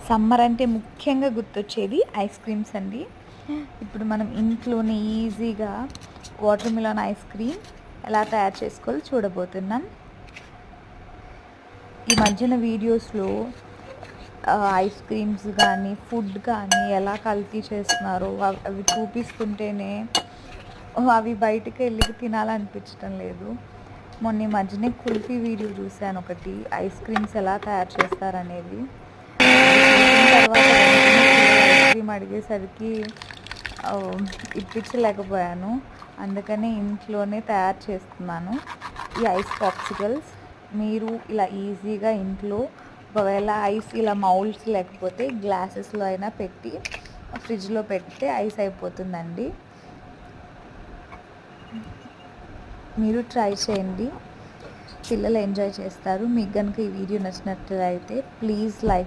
Summer అంటే ముఖ్యంగా గుర్తొచ్చేది ఐస్ క్రీమ్స్ అండి. ఇప్పుడు మనం ఇంట్లోనే ఈజీగా వాటర్ మిలన్ ఐస్ క్రీమ్ ఎలా తయారు చేసుకోవాలో చూడబోతున్నాం. ఈ మధ్యన వీడియోస్లో ఐస్ క్రీమ్స్ కానీ ఫుడ్ కానీ ఎలా కల్తీ చేస్తున్నారో అవి చూపిస్తుంటేనే అవి బయటికి వెళ్ళి తినాలనిపించడం లేదు. మొన్న ఈ మధ్యనే కుల్ఫీ వీడియో చూశాను ఒకటి, ఐస్ క్రీమ్స్ ఎలా తయారు చేస్తారనేది. తర్వాత ఐస్ క్రీమ్ అడిగేసరికి ఇప్పించలేకపోయాను, అందుకని ఇంట్లోనే తయారు చేస్తున్నాను ఈ ఐస్ పాప్సికల్స్. మీరు ఇలా ఈజీగా ఇంట్లో, ఒకవేళ ఐస్ ఇలా మౌల్డ్స్ లేకపోతే గ్లాసెస్లో అయినా పెట్టి ఫ్రిడ్జ్లో పెడితే ఐస్ అయిపోతుందండి. మీరు ట్రై చేయండి, పిల్లలు ఎంజాయ్ చేస్తారు. మీకు కనుక ఈ వీడియో నచ్చినట్లయితే ప్లీజ్ లైక్